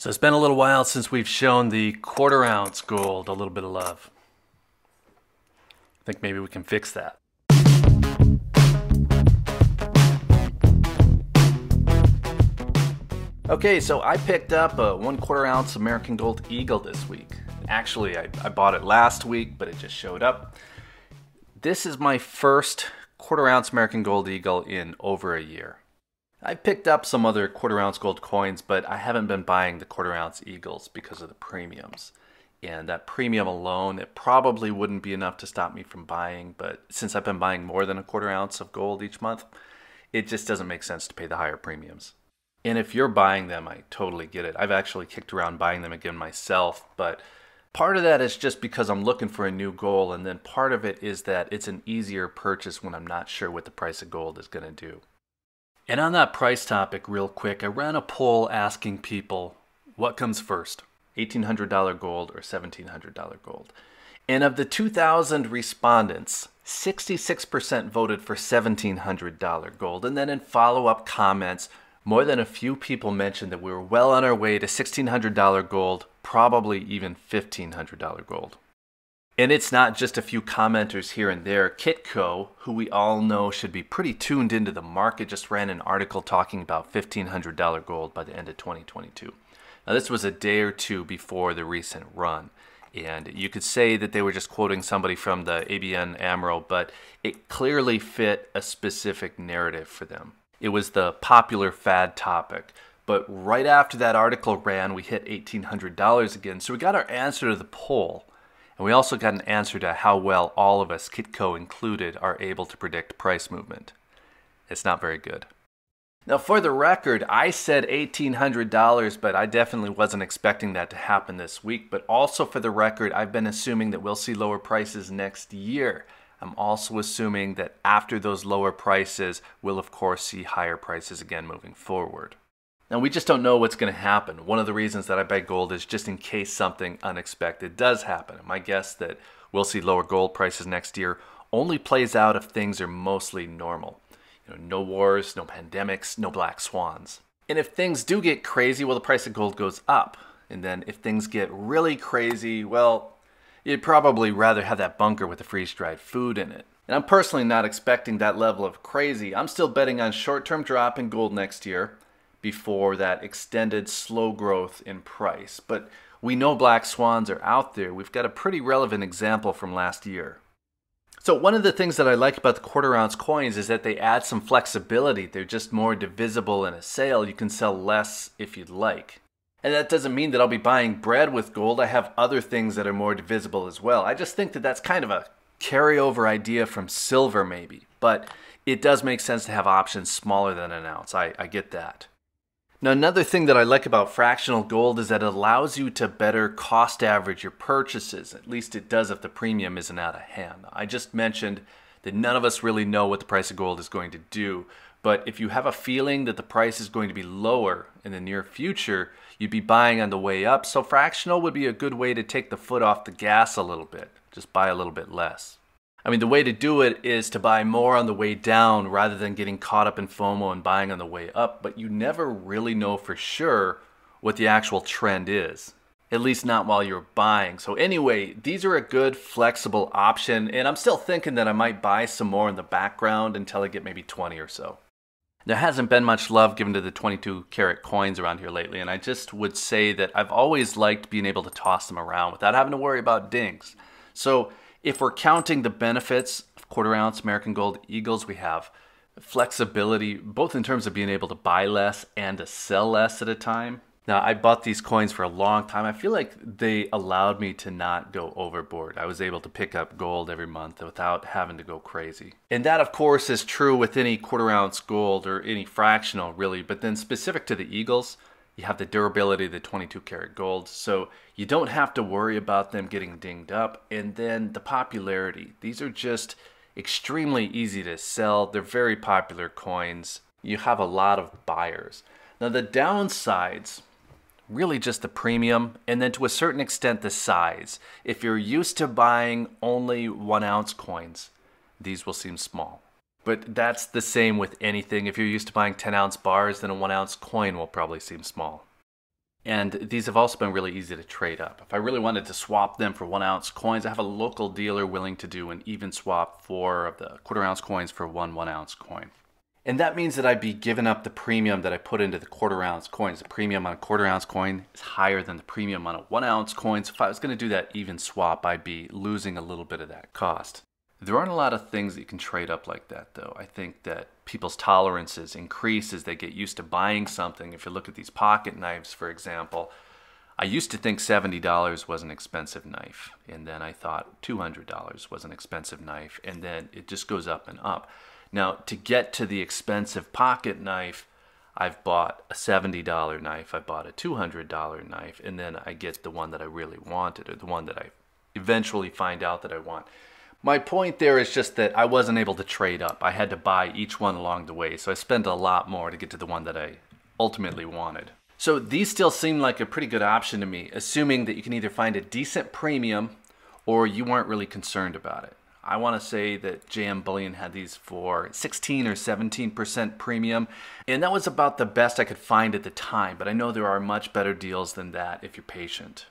So it's been a little while since we've shown the quarter ounce gold a little bit of love. I think maybe we can fix that. Okay, so I picked up a 1/4 ounce American Gold Eagle this week. Actually, I bought it last week, but it just showed up. This is my first 1/4 ounce American Gold Eagle in over a year. I picked up some other 1/4 ounce gold coins, but I haven't been buying the 1/4 ounce Eagles because of the premiums. And that premium alone, it probably wouldn't be enough to stop me from buying, but since I've been buying more than a 1/4 ounce of gold each month, it just doesn't make sense to pay the higher premiums. And if you're buying them, I totally get it. I've actually kicked around buying them again myself, but part of that is just because I'm looking for a new goal, and then part of it is that it's an easier purchase when I'm not sure what the price of gold is going to do. And on that price topic, real quick, I ran a poll asking people, what comes first, $1,800 gold or $1,700 gold? And of the 2,000 respondents, 66% voted for $1,700 gold. And then in follow-up comments, more than a few people mentioned that we were well on our way to $1,600 gold, probably even $1,500 gold. And it's not just a few commenters here and there. Kitco, who we all know should be pretty tuned into the market, just ran an article talking about $1,500 gold by the end of 2022. Now this was a day or two before the recent run. And you could say that they were just quoting somebody from the ABN AMRO, but it clearly fit a specific narrative for them. It was the popular fad topic. But right after that article ran, we hit $1,800 again. So we got our answer to the poll. And we also got an answer to how well all of us, Kitco included, are able to predict price movement. It's not very good. Now for the record, I said $1,800, but I definitely wasn't expecting that to happen this week. But also for the record, I've been assuming that we'll see lower prices next year. I'm also assuming that after those lower prices, we'll of course see higher prices again moving forward. Now, we just don't know what's going to happen. One of the reasons that I buy gold is just in case something unexpected does happen. My guess that we'll see lower gold prices next year only plays out if things are mostly normal. No wars, no pandemics, no black swans. And if things do get crazy, well, the price of gold goes up. And then if things get really crazy, well, you'd probably rather have that bunker with the freeze-dried food in it. And I'm personally not expecting that level of crazy. I'm still betting on short-term drop in gold next year before that extended slow growth in price. But we know black swans are out there. We've got a pretty relevant example from last year. So one of the things that I like about the 1/4 ounce coins is that they add some flexibility. They're just more divisible in a sale. You can sell less if you'd like. And that doesn't mean that I'll be buying bread with gold. I have other things that are more divisible as well. I just think that that's kind of a carryover idea from silver maybe. But it does make sense to have options smaller than an ounce. I get that. Now, another thing that I like about fractional gold is that it allows you to better cost average your purchases. At least it does if the premium isn't out of hand. I just mentioned that none of us really know what the price of gold is going to do. But if you have a feeling that the price is going to be lower in the near future, you'd be buying on the way up. So fractional would be a good way to take the foot off the gas a little bit. Just buy a little bit less. I mean, the way to do it is to buy more on the way down rather than getting caught up in FOMO and buying on the way up, but you never really know for sure what the actual trend is, at least not while you're buying. So anyway, these are a good flexible option, and I'm still thinking that I might buy some more in the background until I get maybe 20 or so. There hasn't been much love given to the 22 karat coins around here lately, and I just would say that I've always liked being able to toss them around without having to worry about dings. So if we're counting the benefits of 1/4 ounce American Gold Eagles, we have flexibility, both in terms of being able to buy less and to sell less at a time. Now, I bought these coins for a long time. I feel like they allowed me to not go overboard. I was able to pick up gold every month without having to go crazy. And that, of course, is true with any 1/4 ounce gold or any fractional, really. But then specific to the Eagles, you have the durability of the 22 karat gold, so you don't have to worry about them getting dinged up. And then the popularity. These are just extremely easy to sell. They're very popular coins. You have a lot of buyers. Now the downsides, really just the premium, and then to a certain extent the size. If you're used to buying only 1 ounce coins, these will seem small. But that's the same with anything. If you're used to buying 10 ounce bars, then a 1 ounce coin will probably seem small. And these have also been really easy to trade up. If I really wanted to swap them for 1 ounce coins, I have a local dealer willing to do an even swap for the 1/4 ounce coins for 1 ounce coin. And that means that I'd be giving up the premium that I put into the 1/4 ounce coins. The premium on a 1/4 ounce coin is higher than the premium on a 1 ounce coin. So if I was going to do that even swap, I'd be losing a little bit of that cost. There aren't a lot of things that you can trade up like that, though. I think that people's tolerances increase as they get used to buying something. If you look at these pocket knives, for example, I used to think $70 was an expensive knife, and then I thought $200 was an expensive knife, and then it just goes up and up. Now, to get to the expensive pocket knife, I've bought a $70 knife, I bought a $200 knife, and then I get the one that I really wanted, or the one that I eventually find out that I want. My point there is just that I wasn't able to trade up. I had to buy each one along the way, so I spent a lot more to get to the one that I ultimately wanted. So these still seem like a pretty good option to me, assuming that you can either find a decent premium or you weren't really concerned about it. I want to say that JM Bullion had these for 16 or 17% premium, and that was about the best I could find at the time, but I know there are much better deals than that if you're patient.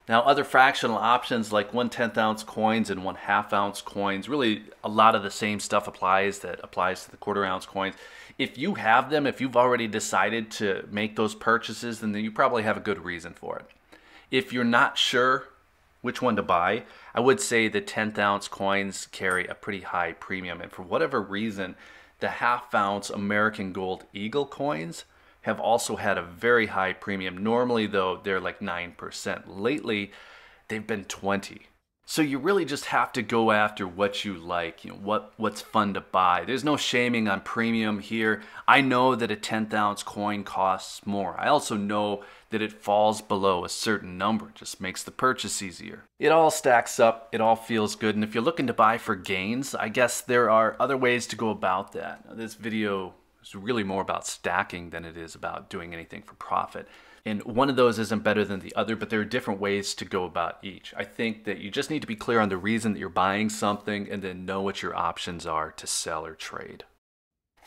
Now, other fractional options like 1/10 ounce coins and 1/2 ounce coins, really a lot of the same stuff applies that applies to the 1/4 ounce coins. If you have them, if you've already decided to make those purchases, then you probably have a good reason for it. If you're not sure which one to buy, I would say the 1/10 ounce coins carry a pretty high premium, and for whatever reason, the 1/2 ounce American Gold Eagle coins have also had a very high premium. Normally though, they're like 9%. Lately, they've been 20. So you really just have to go after what you like, what's fun to buy. There's no shaming on premium here. I know that a 1/10 ounce coin costs more. I also know that it falls below a certain number. It just makes the purchase easier. It all stacks up, it all feels good, and if you're looking to buy for gains, I guess there are other ways to go about that. Now, this video is really more about stacking than it is about doing anything for profit. And one of those isn't better than the other, but there are different ways to go about each. I think that you just need to be clear on the reason that you're buying something and then know what your options are to sell or trade.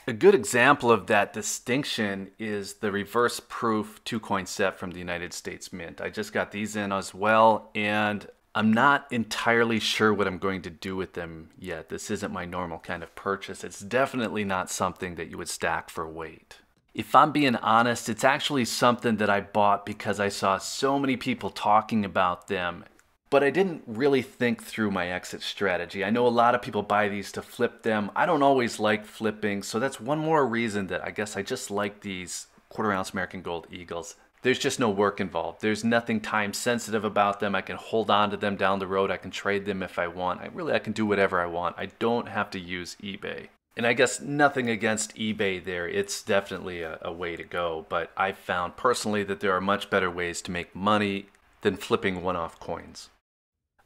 A good example of that distinction is the reverse proof 2-coin set from the United States Mint. I just got these in as well, and I'm not entirely sure what I'm going to do with them yet. This isn't my normal kind of purchase. It's definitely not something that you would stack for weight. If I'm being honest, it's actually something that I bought because I saw so many people talking about them, but I didn't really think through my exit strategy. I know a lot of people buy these to flip them. I don't always like flipping, so that's one more reason that I guess I just like these 1/4 ounce American Gold Eagles. There's just no work involved. There's nothing time sensitive about them. I can hold on to them down the road. I can trade them if I want. I can do whatever I want. I don't have to use eBay. And I guess nothing against eBay there. It's definitely a way to go. But I've found personally that there are much better ways to make money than flipping one-off coins.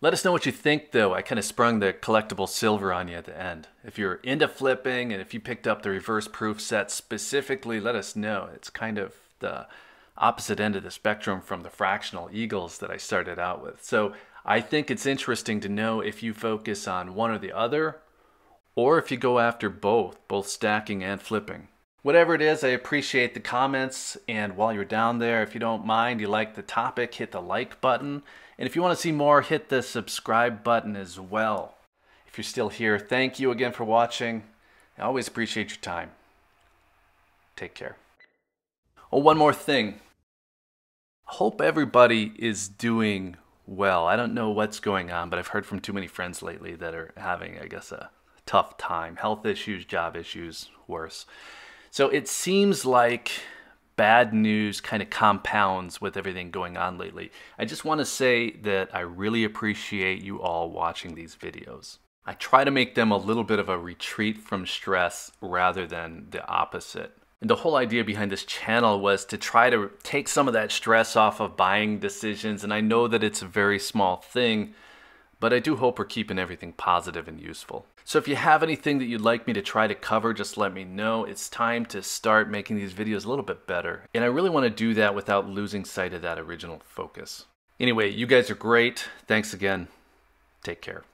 Let us know what you think, though. I kind of sprung the collectible silver on you at the end. If you're into flipping and if you picked up the reverse proof set specifically, let us know. It's kind of the opposite end of the spectrum from the fractional eagles that I started out with. So I think it's interesting to know if you focus on one or the other, or if you go after both stacking and flipping. Whatever it is, I appreciate the comments, and while you're down there, if you don't mind, you like the topic, hit the like button, and if you want to see more, hit the subscribe button as well. If you're still here, thank you again for watching. I always appreciate your time. Take care. Oh, one more thing. Hope everybody is doing well. I don't know what's going on, but I've heard from too many friends lately that are having, I guess, a tough time. Health issues, job issues, worse. So it seems like bad news kind of compounds with everything going on lately. I just want to say that I really appreciate you all watching these videos. I try to make them a little bit of a retreat from stress rather than the opposite. And the whole idea behind this channel was to try to take some of that stress off of buying decisions. And I know that it's a very small thing, but I do hope we're keeping everything positive and useful. So if you have anything that you'd like me to try to cover, just let me know. It's time to start making these videos a little bit better. And I really want to do that without losing sight of that original focus. Anyway, you guys are great. Thanks again. Take care.